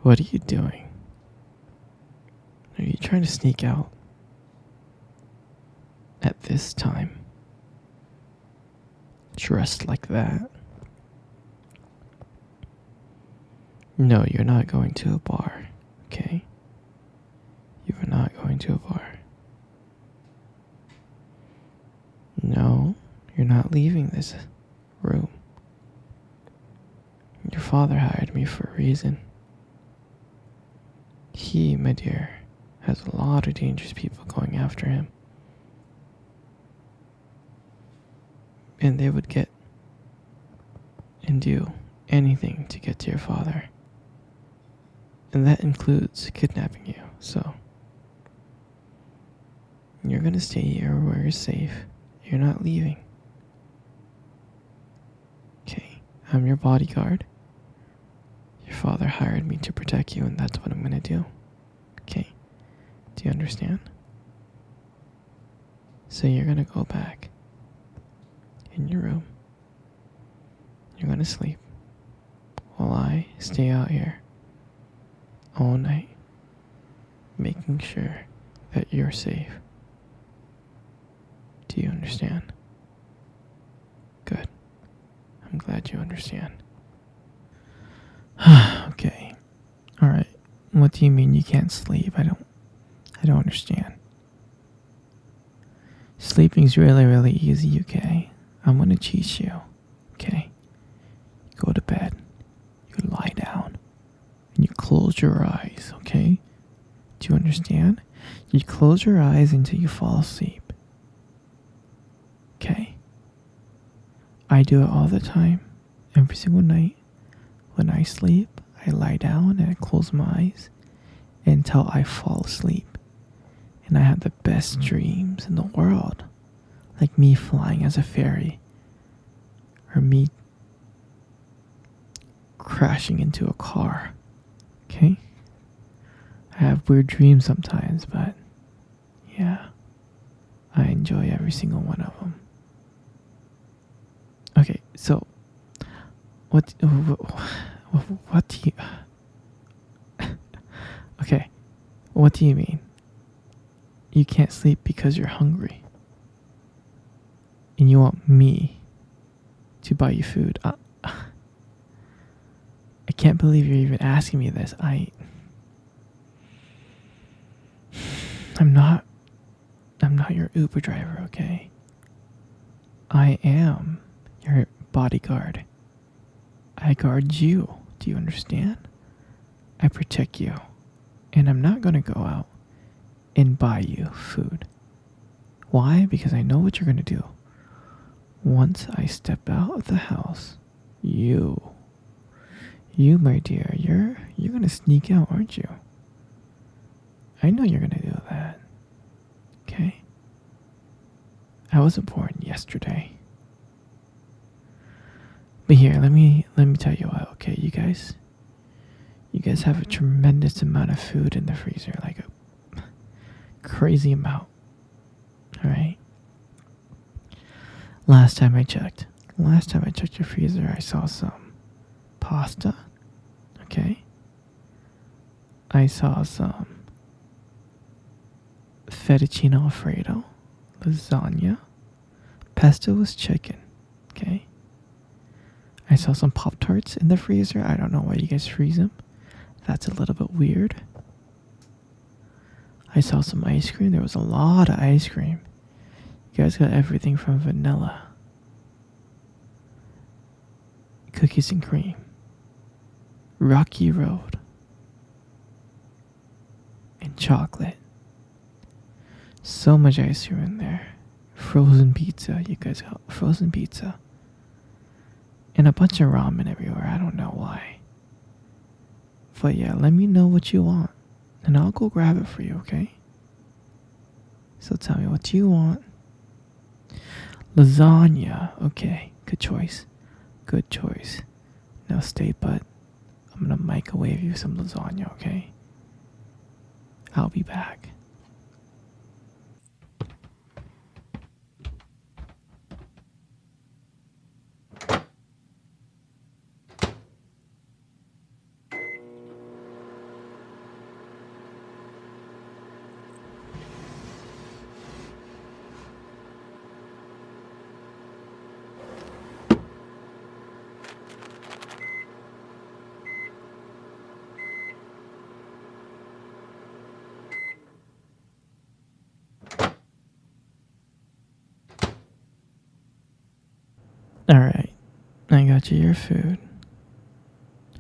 What are you doing? Are you trying to sneak out at this time? Dressed like that? No, you're not going to a bar, okay? You are not going to a bar. No, you're not leaving this room. Your father hired me for a reason. He, my dear, has a lot of dangerous people going after him. And they would get and do anything to get to your father. And that includes kidnapping you, so you're gonna stay here where you're safe. You're not leaving. Okay, I'm your bodyguard. Your father hired me to protect you, and that's what I'm gonna do. Okay, do you understand? So you're gonna go back in your room. You're gonna sleep while I stay out here all night, making sure that you're safe. Do you understand? Good. I'm glad you understand. Okay. Alright. What do you mean you can't sleep? I don't understand. Sleeping's really, really easy, okay? I'm gonna teach you. Okay? You go to bed. You lie down. And you close your eyes, okay? Do you understand? You close your eyes until you fall asleep. Okay? I do it all the time. Every single night. When I sleep, I lie down and I close my eyes until I fall asleep. And I have the best dreams in the world. Like me flying as a fairy. Or me crashing into a car. Okay? I have weird dreams sometimes, but yeah, I enjoy every single one of them. Okay, so what do you okay, what do you mean? You can't sleep because you're hungry. And you want me to buy you food. I can't believe you're even asking me this. I'm not your Uber driver, okay? I am your bodyguard. I guard you. Do you understand? I protect you. And I'm not going to go out and buy you food. Why? Because I know what you're going to do. Once I step out of the house, you, my dear, you're going to sneak out, aren't you? I know you're going to do that. Okay? I wasn't born yesterday. But here, let me tell you what, okay, you guys have a tremendous amount of food in the freezer, like a crazy amount. Alright? Last time I checked your freezer, I saw some pasta. Okay? I saw some fettuccine alfredo, lasagna, pesto was chicken. Okay? I saw some Pop-Tarts in the freezer. I don't know why you guys freeze them. That's a little bit weird. I saw some ice cream. There was a lot of ice cream. You guys got everything from vanilla, cookies and cream, Rocky Road, and chocolate. So much ice cream in there. Frozen pizza. You guys got frozen pizza. And a bunch of ramen everywhere. I don't know why. But yeah, let me know what you want. And I'll go grab it for you, okay? So tell me, what do you want? Lasagna. Okay, good choice. Good choice. Now stay put. I'm gonna microwave you some lasagna, okay? I'll be back. Alright, I got you your food.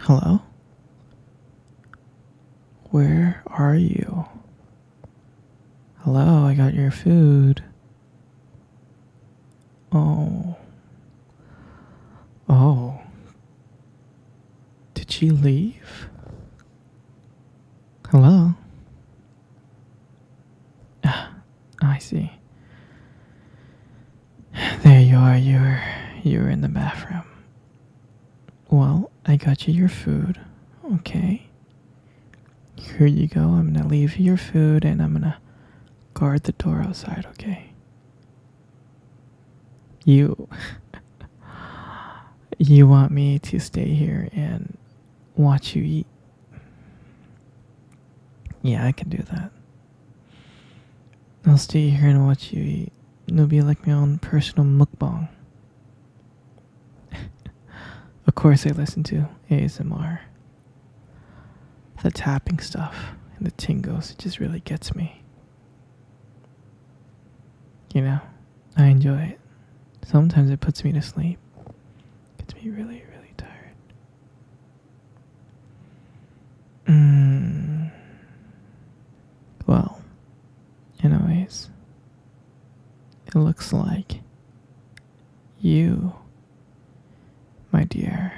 Hello? Where are you? Hello, I got your food. Oh. Oh. Did she leave? Hello? Ah, I see. There you are, you were in the bathroom. Well, I got you your food. Okay. Here you go. I'm gonna leave you your food and I'm gonna guard the door outside, okay? You you want me to stay here and watch you eat? Yeah, I can do that. I'll stay here and watch you eat. It'll be like my own personal mukbang. Of course I listen to ASMR. The tapping stuff and the tingles, it just really gets me. You know, I enjoy it. Sometimes it puts me to sleep. Gets me really, really tired. Well, anyways, it looks like you, my dear,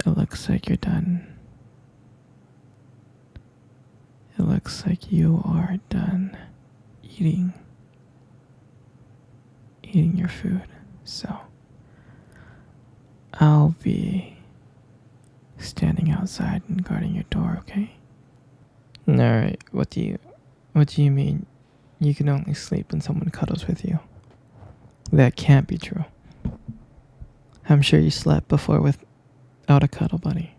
it looks like you're done. It looks like you are done eating your food. So I'll be standing outside and guarding your door, okay? Alright, what do you mean you can only sleep when someone cuddles with you? That can't be true. I'm sure you slept before without a cuddle buddy.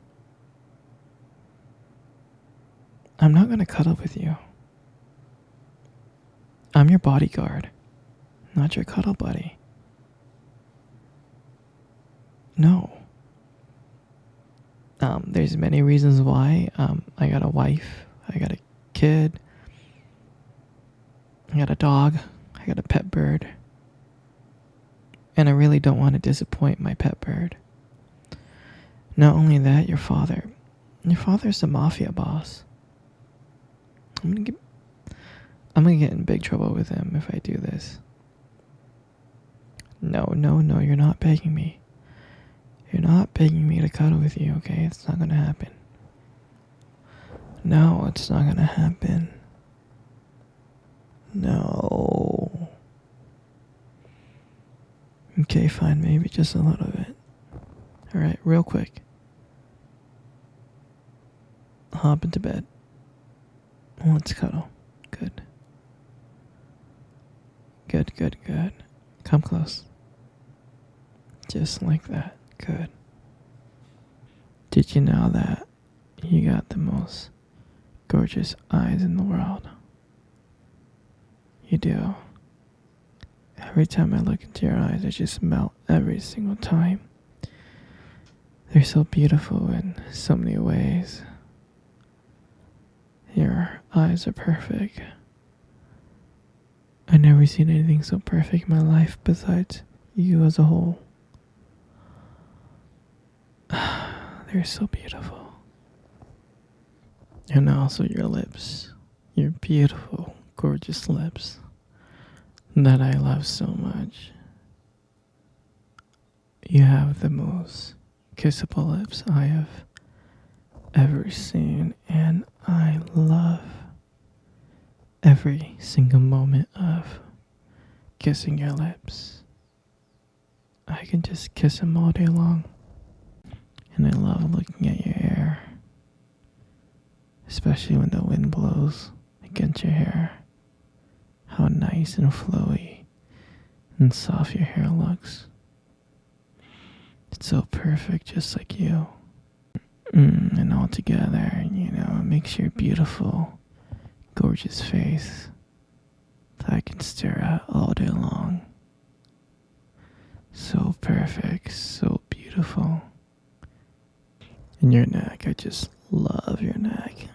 I'm not gonna cuddle with you. I'm your bodyguard, not your cuddle buddy. No. There's many reasons why. I got a wife, I got a kid, I got a dog, I got a pet bird. And I really don't want to disappoint my pet bird. Not only that, your father's a mafia boss. I'm gonna get in big trouble with him if I do this. No, you're not begging me. You're not begging me to cuddle with you, okay? It's not gonna happen. No, it's not gonna happen. No. Okay, fine, maybe just a little bit. Alright, real quick. Hop into bed. Let's cuddle. Good. Good. Come close. Just like that. Good. Did you know that you got the most gorgeous eyes in the world? You do. Every time I look into your eyes, I just melt every single time. They're so beautiful in so many ways. Your eyes are perfect. I've never seen anything so perfect in my life besides you as a whole. They're so beautiful. And also your lips. Your beautiful, gorgeous lips that I love so much. You have the most kissable lips I have ever seen, and I love every single moment of kissing your lips. I can just kiss them all day long, and I love looking at your hair, especially when the wind blows against your hair. How nice and flowy and soft your hair looks. It's so perfect, just like you. And all together, you know, it makes your beautiful, gorgeous face that I can stare at all day long. So perfect, so beautiful. And your neck, I just love your neck.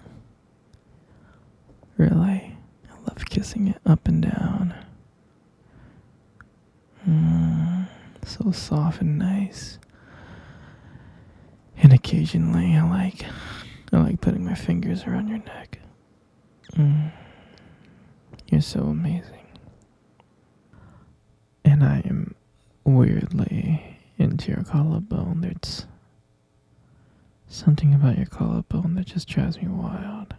Really, I love kissing it up and down. So soft and nice. And occasionally I like putting my fingers around your neck. You're so amazing. And I am weirdly into your collarbone. There's something about your collarbone that just drives me wild.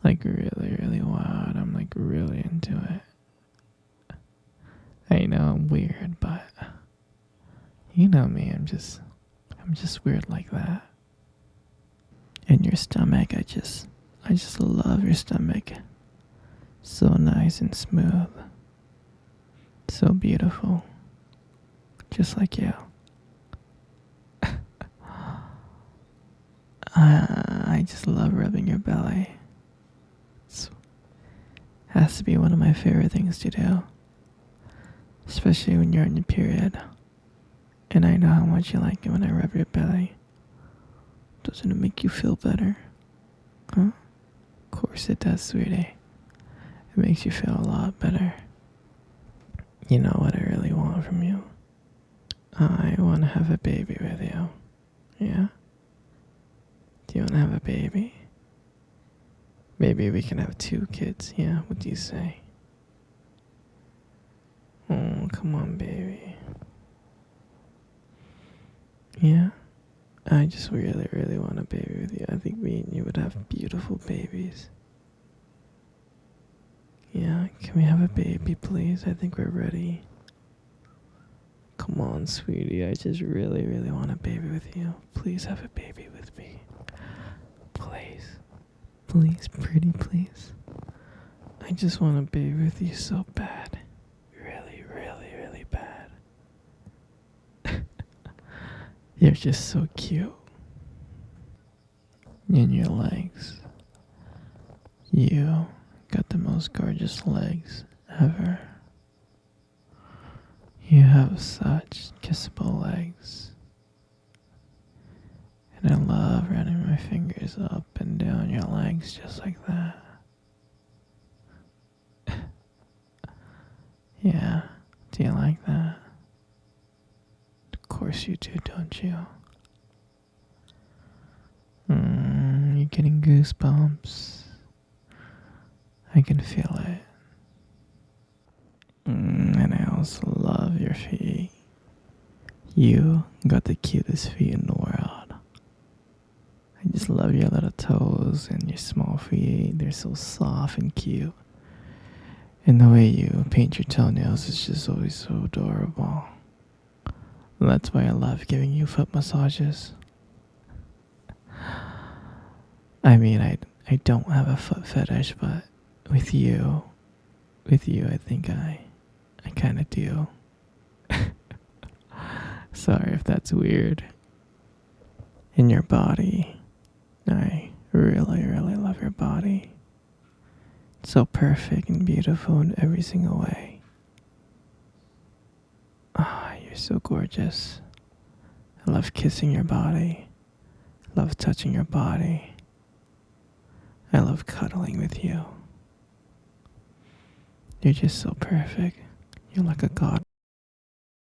Like really, really wild. I'm like really into it. I know I'm weird, but you know me, I'm just weird like that. And your stomach, I just love your stomach. So nice and smooth. So beautiful. Just like you. I just love rubbing your belly. It has to be one of my favorite things to do. Especially when you're on your period. And I know how much you like it when I rub your belly. Doesn't it make you feel better? Huh? Of course it does, sweetie. It makes you feel a lot better. You know what I really want from you? I want to have a baby with you. Yeah? Do you want to have a baby? Maybe we can have 2 kids. Yeah, what do you say? Oh, come on, baby. Yeah? I just really, really want a baby with you. I think me and you would have beautiful babies. Yeah, can we have a baby, please? I think we're ready. Come on, sweetie. I just really, really want a baby with you. Please have a baby with me. Please. Please, pretty, please. I just want a baby with you so bad. Really, really, really bad. You're just so cute. And your legs. You got the most gorgeous legs ever. You have such kissable legs. And I love running my fingers up and down your legs just like that. Yeah, do you like that? Of course you do, don't you? You're getting goosebumps. I can feel it. And I also love your feet. You got the cutest feet in the world. I just love your little toes and your small feet. They're so soft and cute. And the way you paint your toenails is just always so adorable. And that's why I love giving you foot massages. I mean, I don't have a foot fetish, but with you, I think I kind of do. Sorry if that's weird. In your body, I really, really love your body. It's so perfect and beautiful in every single way. Ah, you're so gorgeous. I love kissing your body. I love touching your body. I love cuddling with you. You're just so perfect. You're like a god.